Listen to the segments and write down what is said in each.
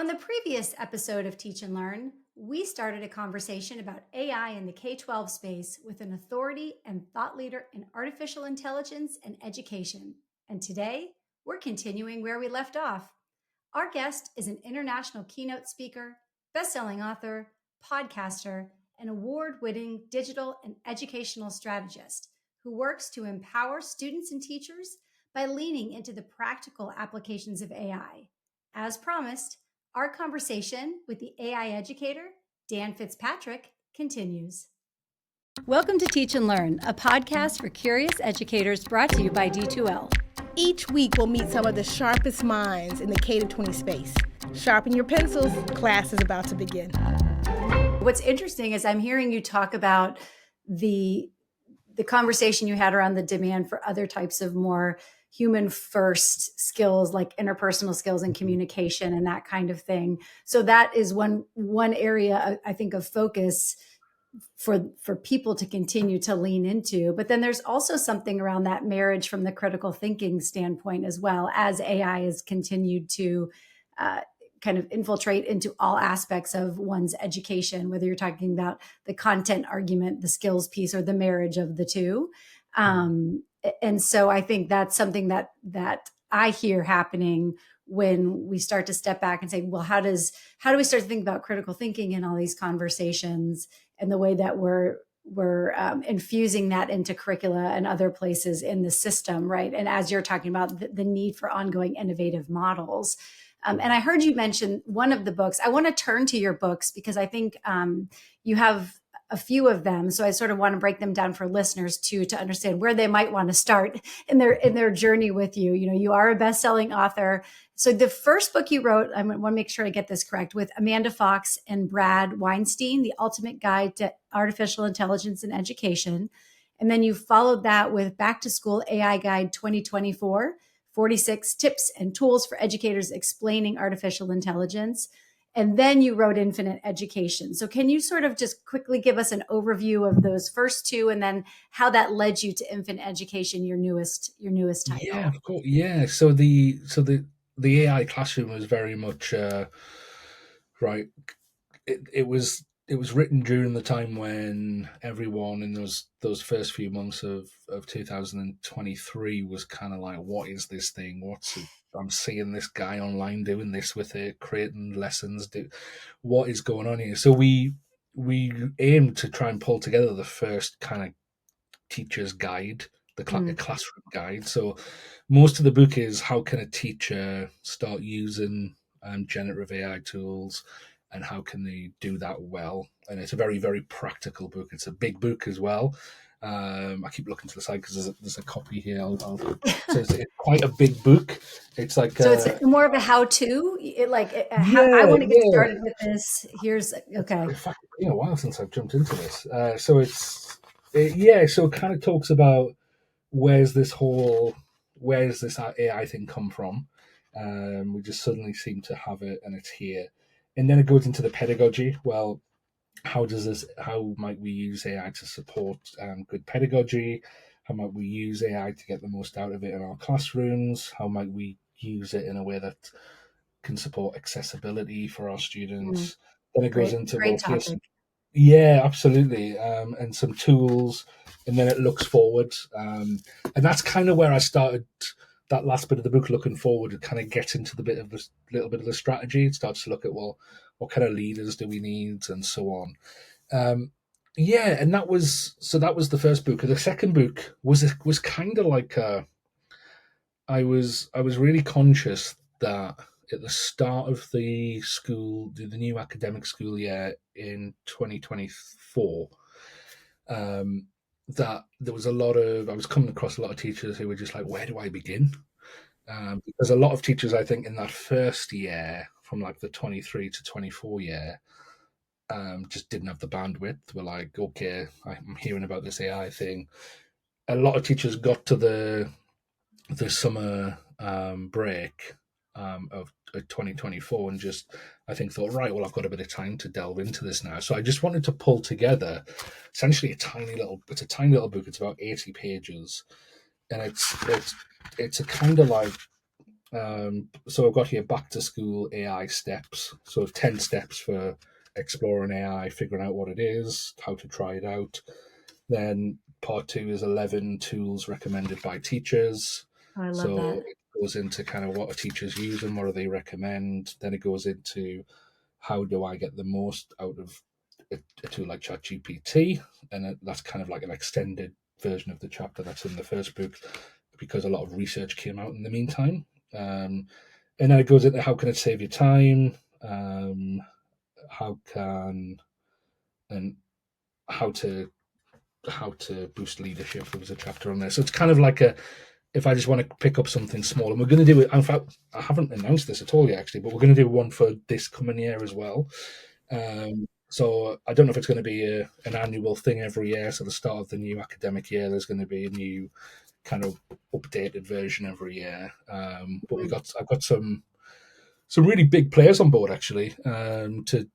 On the previous episode of Teach and Learn, we started a conversation about AI in the K 12 space with an authority and thought leader in artificial intelligence and education. And today, we're continuing where we left off. Our guest is an international keynote speaker, best-selling author, podcaster, and award-winning digital and educational strategist who works to empower students and teachers by leaning into the practical applications of AI. As promised, our conversation with the AI educator, Dan Fitzpatrick, continues. Welcome to Teach and Learn, a podcast for curious educators brought to you by D2L. Each week, we'll meet some of the sharpest minds in the K-20 space. Sharpen your pencils, class is about to begin. What's interesting is I'm hearing you talk about the conversation you had around the demand for other types of more human first skills like interpersonal skills and communication and that kind of thing. So that is one area I think of focus for people to continue to lean into. But then there's also something around that marriage from the critical thinking standpoint as well, as AI has continued to kind of infiltrate into all aspects of one's education, whether you're talking about the content argument, the skills piece, or the marriage of the two. And so I think that's something that I hear happening when we start to step back and say, well, how do we start to think about critical thinking in all these conversations and the way that we're infusing that into curricula and other places in the system, right? And as you're talking about the need for ongoing innovative models. And I heard you mention one of the books. I want to turn to your books because I think you have a few of them. So I sort of want to break them down for listeners too, to understand where they might want to start in their journey with you. You know, you are a best-selling author. So the first book you wrote, I want to make sure I get this correct, with Amanda Fox and Brad Weinstein, The Ultimate Guide to Artificial Intelligence in Education. And then you followed that with Back to School AI Guide 2024, 46 tips and tools for educators explaining artificial intelligence. And then you wrote Infinite Education. So can you sort of just quickly give us an overview of those first two and then how that led you to Infinite Education, your newest title? Yeah, of course. Yeah. So the AI classroom was very much right. It was written during the time when everyone in those first few months of 2023 was kind of like, what is this thing? I'm seeing this guy online doing this with it, creating lessons. What is going on here? So we aimed to try and pull together the first kind of teacher's guide, the classroom guide. So most of the book is how can a teacher start using generative AI tools and how can they do that well. And it's a very, very practical book. It's a big book as well. I keep looking to the side because there's a copy here. So it's quite a big book. It's like so it's more of a how-to. I want to get started with this. Okay. In fact, it's been a while since I've jumped into this. So it kind of talks about where's this AI thing come from. We just suddenly seem to have it, and it's here. And then it goes into the pedagogy. Well, how might we use AI to support good pedagogy? How might we use AI to get the most out of it in our classrooms? How might we use it in a way that can support accessibility for our students? Then it goes into great topic. Yeah, absolutely. And some tools, and then it looks forward. And that's kind of where I started that last bit of the book, looking forward, and kind of get into little bit of the strategy. It starts to look at, well, what kind of leaders do we need, and so on. And that was the first book. The second book was kind of like I was really conscious that at the start of the new academic school year in 2024, that there was I was coming across a lot of teachers who were just like, where do I begin? Because a lot of teachers, I think, in that first year, from like the 23 to 24 year, just didn't have the bandwidth. Were like, okay, I'm hearing about this AI thing. A lot of teachers got to the summer break of 2024 and just, I think, thought, right, well, I've got a bit of time to delve into this now. So I just wanted to pull together essentially it's a tiny little book. It's about 80 pages, and it's a kind of like So I've got here back to school AI steps. So 10 steps for exploring AI, figuring out what it is, how to try it out. Then part two is 11 tools recommended by teachers. Oh, I love So that. it goes into kind of what are teachers using, what do they recommend. Then it goes into how do I get the most out of a tool like ChatGPT, and that's kind of like an extended version of the chapter that's in the first book, because a lot of research came out in the meantime. And then it goes into how can it save you time, how can and how to boost leadership. There was a chapter on there, so it's kind of like a if I just want to pick up something small, and we're going to do it. In fact, I haven't announced this at all yet, actually, but we're going to do one for this coming year as well. So I don't know if it's going to be an annual thing every year. So the start of the new academic year, there's going to be a new kind of updated version every year. But I've got some really big players on board actually, to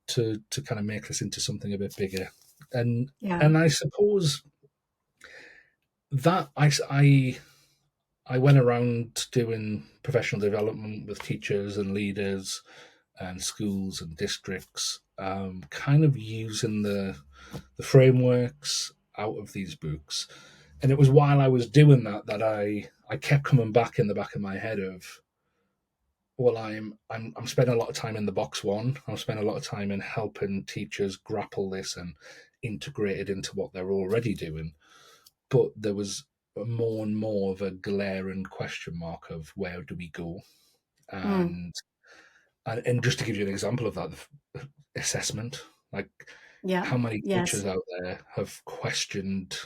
kind of make this into something a bit bigger. And Yeah. and I suppose that I went around doing professional development with teachers and leaders and schools and districts, kind of using the frameworks out of these books. And it was while I was doing that that I kept coming back in the back of my head of, well, I'm spending a lot of time in the box one. I'm spending a lot of time in helping teachers grapple this and integrate it into what they're already doing. But there was more and more of a glaring question mark of where do we go? Mm. And just to give you an example of that, assessment, like Yeah. how many Yes. teachers out there have questioned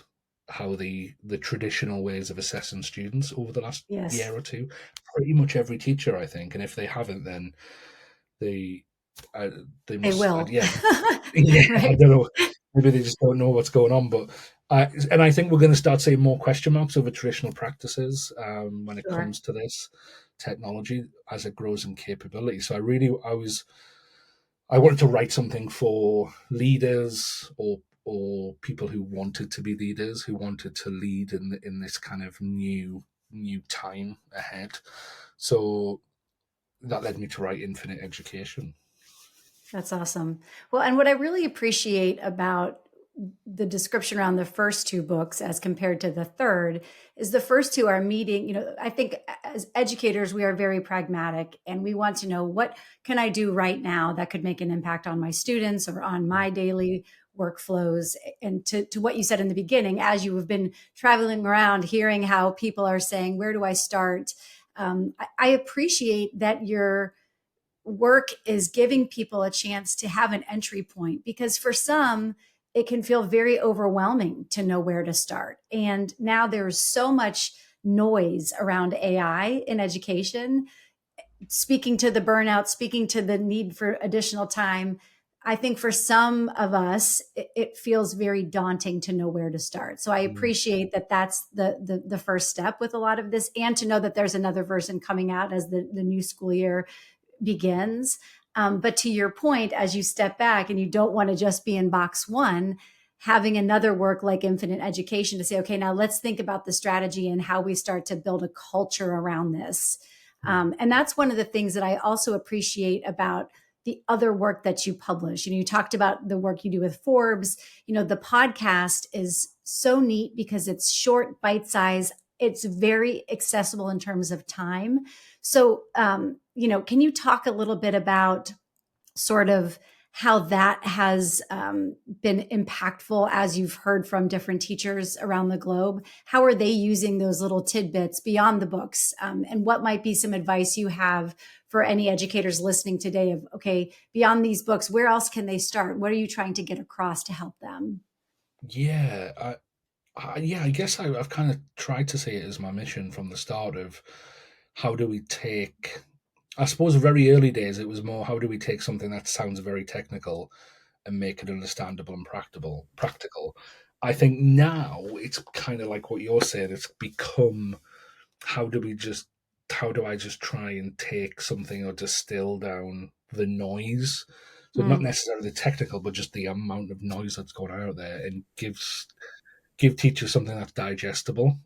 how the traditional ways of assessing students over the last Yes. year or two? Pretty much every teacher, I think, and if they haven't, then they uh, they They must, will. yeah, yeah, I Right. don't know. Maybe they just don't know what's going on. But and I think we're going to start seeing more question marks over traditional practices, when it Sure. comes to this technology as it grows in capability. So I wanted to write something for leaders, or people who wanted to be leaders, who wanted to lead in this kind of new time ahead. So that led me to write Infinite Education. That's awesome. Well, and what I really appreciate about the description around the first two books as compared to the third is the first two are meeting. I think as educators, we are very pragmatic and we want to know what can I do right now that could make an impact on my students or on my daily workflows. And to what you said in the beginning, as you have been traveling around, hearing how people are saying, where do I start? I appreciate that you're work is giving people a chance to have an entry point because for some it can feel very overwhelming to know where to start, and now there's so much noise around AI in education, speaking to the burnout, speaking to the need for additional time. I think for some of us it feels very daunting to know where to start, so I Mm. appreciate that that's the first step with a lot of this, and to know that there's another version coming out as the new school year begins. But to your point, as you step back and you don't want to just be in box one, having another work like Infinite Education to say, okay, now let's think about the strategy and how we start to build a culture around this. And that's one of the things that I also appreciate about the other work that you publish. You talked about the work you do with Forbes. The podcast is so neat because it's short, bite size. It's very accessible in terms of time. So, can you talk a little bit about sort of how that has been impactful as you've heard from different teachers around the globe? How are they using those little tidbits beyond the books? And what might be some advice you have for any educators listening today of, okay, beyond these books, where else can they start? What are you trying to get across to help them? Yeah, I guess I've kind of tried to see it as my mission from the start of how do we take. I suppose very early days it was more how do we take something that sounds very technical and make it understandable and practical. Practical. I think now it's kind of like what you're saying. It's become how do we just how do I just try and take something or distill down the noise. So not Mm, necessarily the technical, but just the amount of noise that's going out there, and give teachers something that's digestible.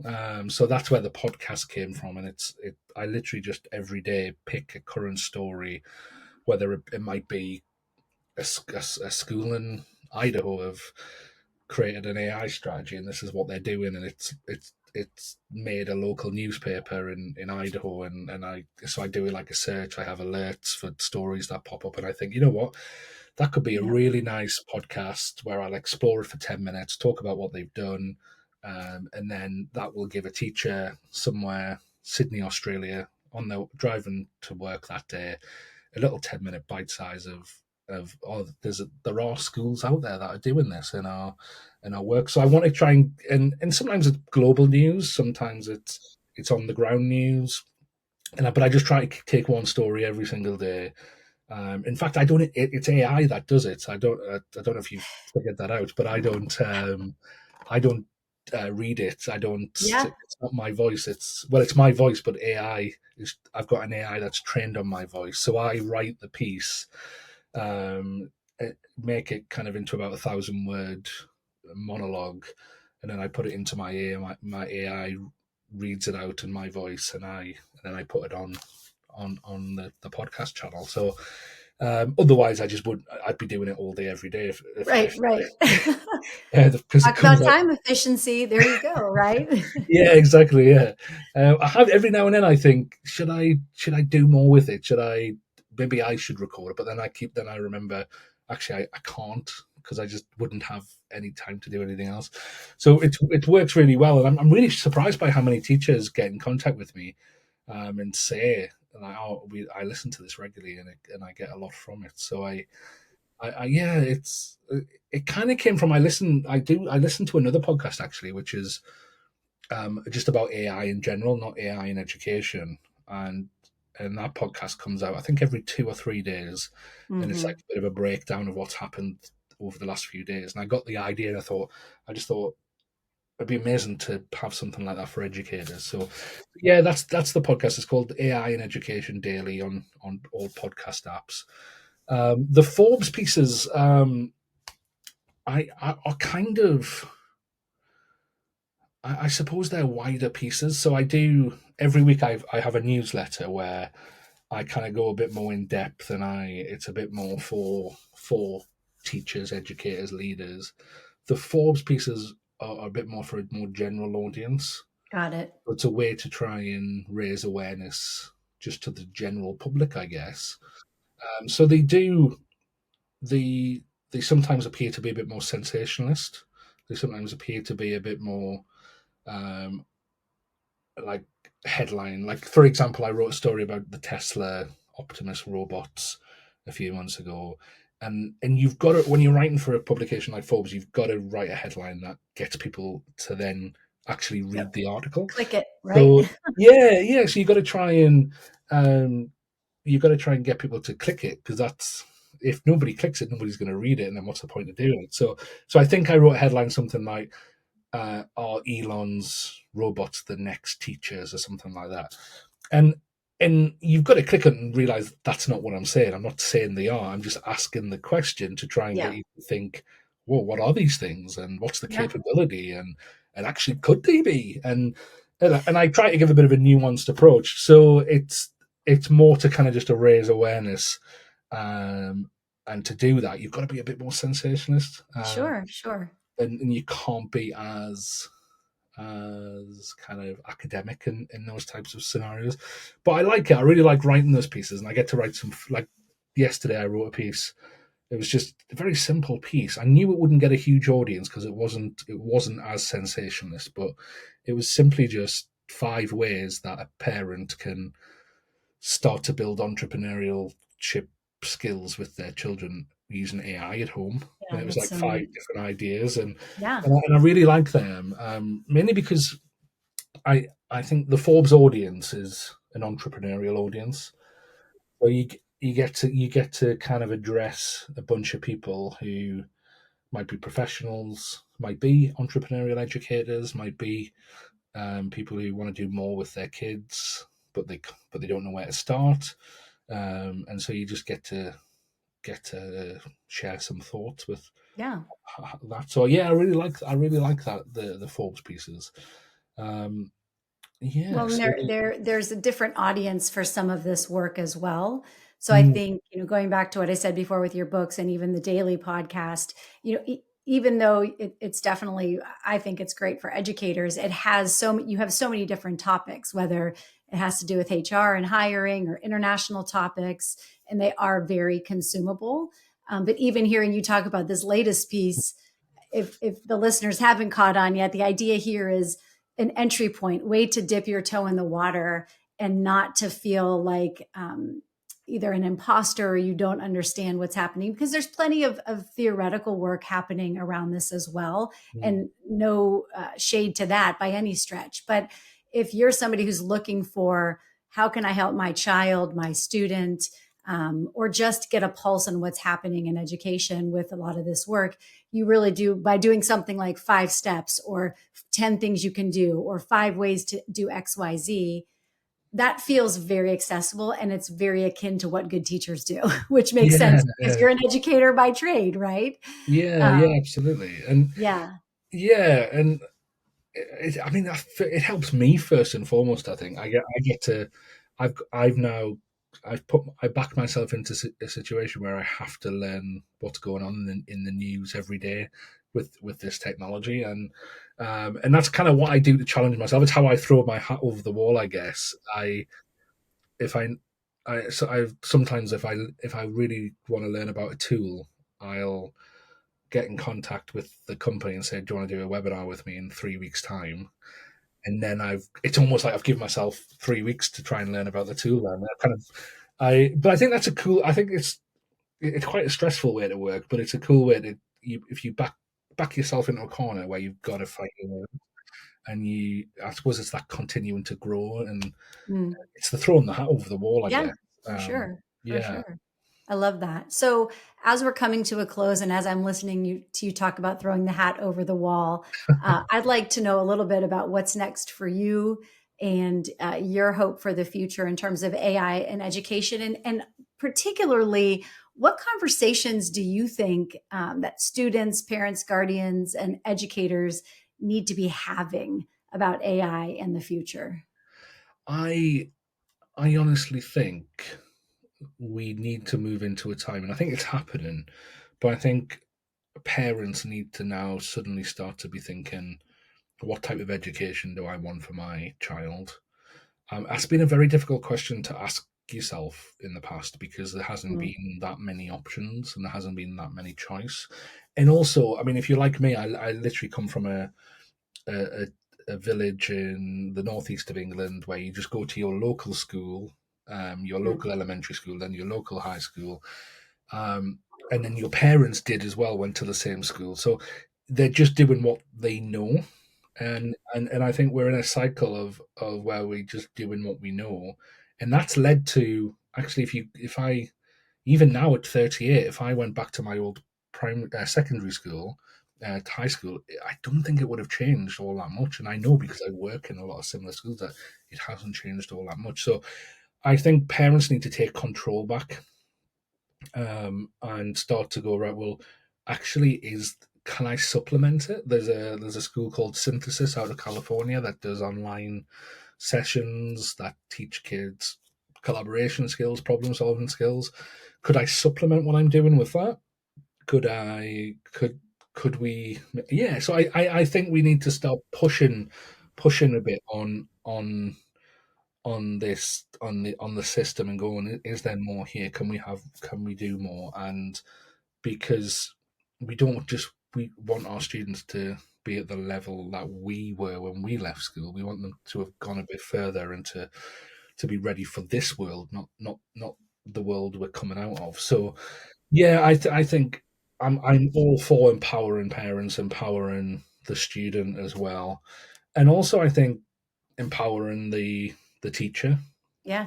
So that's where the podcast came from, and I literally just every day pick a current story, whether it might be a school in Idaho have created an AI strategy, and this is what they're doing, and it's made a local newspaper in Idaho, and I do like a search. I have alerts for stories that pop up, and I think, you know what, that could be a Yeah. really nice podcast where I'll explore it for 10 minutes, talk about what they've done, and then that will give a teacher somewhere, Sydney, Australia, on their driving to work that day, a little 10-minute bite size of there are schools out there that are doing this in our work. So I want to try and sometimes it's global news, sometimes it's on the ground news, but I just try to take one story every single day. In fact, I don't. It's AI that does it. I don't know if you figured that out, but I don't. I don't read it. I don't. Yeah. It's not my voice. It's my voice, but AI is. I've got an AI that's trained on my voice, so I write the piece, make it kind of into about 1,000 word monologue, and then I put it into my AI. My AI reads it out in my voice, and then I put it on the podcast channel. So otherwise, I'd be doing it all day, every day. Right, If right. because it Talk about comes out. time efficiency. There you go, right? Yeah, exactly. Yeah, I have every now and then. I think, should I do more with it? Maybe I should record it, but then I remember, actually I can't, because I just wouldn't have any time to do anything else. So it works really well, and I'm really surprised by how many teachers get in contact with me, and say, like, oh, I listen to this regularly, and I get a lot from it. So yeah, it kind of came from, I listen to another podcast, actually, which is just about AI in general, not AI in education, and that podcast comes out, I think, every 2 or 3 days, and it's like Hmm. a bit of a breakdown of what's happened over the last few days. And I got the idea, and I just thought it'd be amazing to have something like that for educators. So yeah, that's the podcast. It's called AI in Education Daily on all podcast apps. The Forbes pieces, I are kind of, I suppose they're wider pieces. So I do every week. I have a newsletter where I kind of go a bit more in depth, and it's a bit more for teachers, educators, leaders. The Forbes pieces are a bit more for a more general audience. Got it. It's a way to try and raise awareness just to the general public, I guess. So they they sometimes appear to be a bit more sensationalist. They sometimes appear to be a bit more um, like headline. Like, for example, I wrote a story about the Tesla Optimus robots a few months ago, and you've got to, when you're writing for a publication like Forbes, you've got to write a headline that gets people to then actually Yep. read the article. Click it, right? So yeah. So um, you got to try and get people to click it, because that's, if nobody clicks it, nobody's going to read it, and then what's the point of doing it? So I think I wrote a headline something like, "Are Elon's robots the next teachers?" or something like that, and you've got to click it and realize that's not what I'm saying. I'm not saying they are. I'm just asking the question to try and get Yeah. you to think, well, what are these things, and what's the Yeah. capability, and actually, could they be? And I try to give a bit of a nuanced approach. So it's more to kind of just to raise awareness, um, and to do that, you've got to be a bit more sensationalist, Sure, sure. and you can't be as kind of academic in those types of scenarios. But I like it. I really like writing those pieces, and I get to write some, like yesterday I wrote a piece. It was just a very simple piece. I knew it wouldn't get a huge audience because it wasn't as sensationalist, but it was simply just 5 ways that a parent can start to build entrepreneurial skills with their children using AI at home. And Yeah, it was that's like so five neat. different ideas, Yeah. and I really like them, mainly because I think the Forbes audience is an entrepreneurial audience. So you get to kind of address a bunch of people who might be professionals, might be entrepreneurial educators, might be people who want to do more with their kids, but they don't know where to start, and so you just get to get to share some thoughts with Yeah. that. So yeah, I really like that the Forbes pieces. Um, yeah, Well, and so there's a different audience for some of this work as well. So I mm, think, going back to what I said before with your books and even the daily podcast, even though it's definitely, I think it's great for educators, it has you have so many different topics, whether it has to do with HR and hiring or international topics, and they are very consumable. But even hearing you talk about this latest piece, if the listeners haven't caught on yet, the idea here is an entry point, way to dip your toe in the water and not to feel like either an imposter or you don't understand what's happening, because there's plenty of theoretical work happening around this as well. mm, And no shade to that by any stretch. But if you're somebody who's looking for, how can I help my child, my student, or just get a pulse on what's happening in education with a lot of this work, you really do, by doing something like 5 steps or 10 things you can do or 5 ways to do XYZ, that feels very accessible and it's very akin to what good teachers do, which makes yeah, sense because you're an educator by trade, right? yeah, Um, yeah, absolutely, and yeah. yeah, and I mean, it helps me first and foremost. I think I get to, I've now, I backed myself into a situation where I have to learn what's going on in the news every day with this technology, and that's kind of what I do to challenge myself. It's how I throw my hat over the wall, I guess. If I so I sometimes if I really want to learn about a tool, I'll get in contact with the company and say, "Do you want to do a webinar with me in 3 weeks' time?" And then it's almost like I've given myself 3 weeks to try and learn about the tool. And but I think that's a cool. I think it's quite a stressful way to work, but it's a cool way to if you back yourself into a corner where you've got to fight your way, and I suppose it's that continuing to grow, and Mm. it's the throwing the hat over the wall, I Yeah, guess. for sure. For Yeah, sure. I love that. So, as we're coming to a close, and as I'm listening to you talk about throwing the hat over the wall, I'd like to know a little bit about what's next for you and your hope for the future in terms of AI and education, and particularly, what conversations do you think that students, parents, guardians, and educators need to be having about AI in the future? I I honestly think we need to move into a time, and I think it's happening, but I think parents need to now suddenly start to be thinking, what type of education do I want for my child? That's been a very difficult question to ask yourself in the past because there hasn't Mm. been that many options and there hasn't been that many choice. And also, I mean, if you're like me, I literally come from a, a village in the northeast of England where you just go to your local school, your Mm. local elementary school, then your local high school, um, and then your parents did as well, went to the same school. So they're just doing what they know, and I think we're in a cycle of where we're just doing what we know, and that's led to actually if I even now at 38, if I went back to my old primary secondary school, high school, I don't think it would have changed all that much. And I know because I work in a lot of similar schools that it hasn't changed all that much. So I think parents need to take control back, and start to go right. Well, actually, is can I supplement it? There's a school called Synthesis out of California that does online sessions that teach kids collaboration skills, problem solving skills. Could I supplement what I'm doing with that? Could I could we yeah, so I think we need to start pushing a bit on this on the system and going, is there more here? Can we do more? And because we want our students to be at the level that we were when we left school. We want them to have gone a bit further and to be ready for this world, not the world we're coming out of. So yeah, I think I'm all for empowering parents, empowering the student as well, and also I think empowering the teacher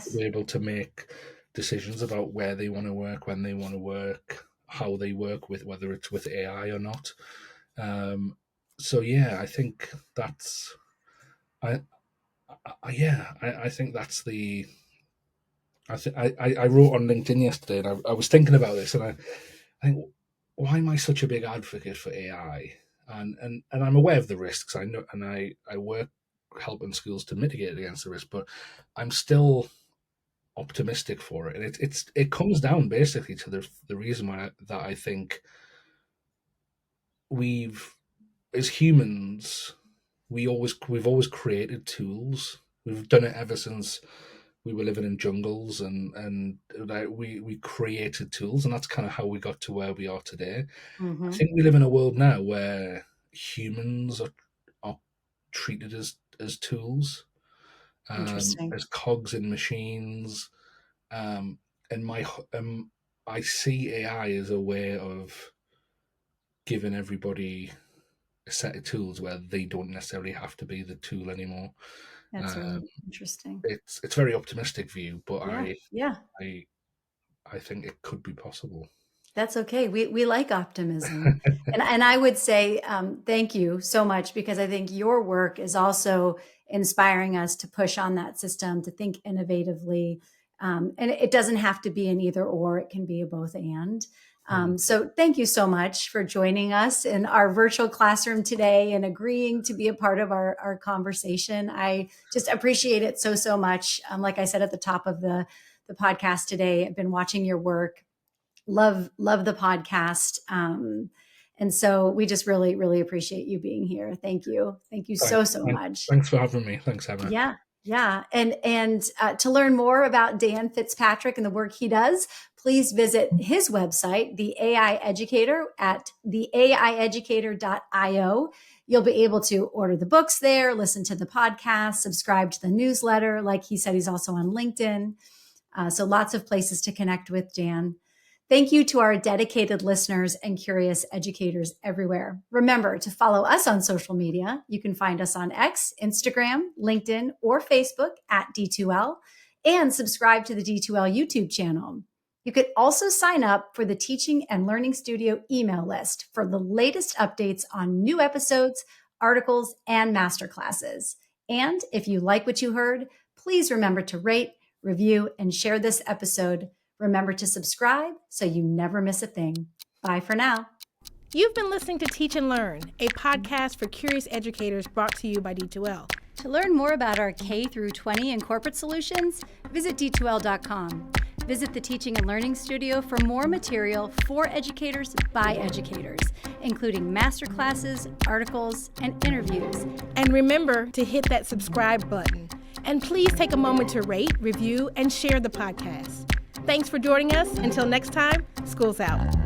to Yes. be able to make decisions about where they want to work, when they want to work, how they work with whether it's with AI or not. Um, so yeah, I think that's I, I think that's I wrote on LinkedIn yesterday, and I was thinking about this, and I think, why am I such a big advocate for AI? And I'm aware of the risks. I know, and I work helping schools to mitigate against the risk, but I'm still optimistic for it. And it comes down basically to the reason why that I think we've, as humans, we've always created tools. We've done it ever since we were living in jungles, and like we created tools, and that's kind of how we got to where we are today. I Mm-hmm. think we live in a world now where humans are treated as tools, Interesting. as cogs in machines, and I see AI as a way of giving everybody a set of tools where they don't necessarily have to be the tool anymore. That's Um, really interesting. it's very optimistic view, but Yeah. Yeah. I I think it could be possible. That's okay. We like optimism. And I would say thank you so much, because I think your work is also inspiring us to push on that system, to think innovatively. And it doesn't have to be an either or, it can be a both and. Mm. So thank you so much for joining us in our virtual classroom today and agreeing to be a part of our conversation. I just appreciate it so, so much. Like I said at the top of the podcast today, I've been watching your work, love the podcast, and so we just really appreciate you being here. Thank you so much. Thanks for having me. Thanks, Emma. Yeah. And to learn more about Dan Fitzpatrick and the work he does, please visit his website, the AI Educator, at theaieducator.io. You'll be able to order the books there, listen to the podcast, subscribe to the newsletter. Like he said, he's also on LinkedIn. So lots of places to connect with Dan. Thank you to our dedicated listeners and curious educators everywhere. Remember to follow us on social media. You can find us on X, Instagram, LinkedIn, or Facebook at D2L, and subscribe to the D2L YouTube channel. You could also sign up for the Teaching and Learning Studio email list for the latest updates on new episodes, articles, and masterclasses. And if you like what you heard, please remember to rate, review, and share this episode. Remember to subscribe so you never miss a thing. Bye for now. You've been listening to Teach and Learn, a podcast for curious educators brought to you by D2L. To learn more about our K through 20 and corporate solutions, visit d2l.com. Visit the Teaching and Learning Studio for more material for educators by educators, including masterclasses, articles, and interviews. And remember to hit that subscribe button. And please take a moment to rate, review, and share the podcast. Thanks for joining us. Until next time, school's out.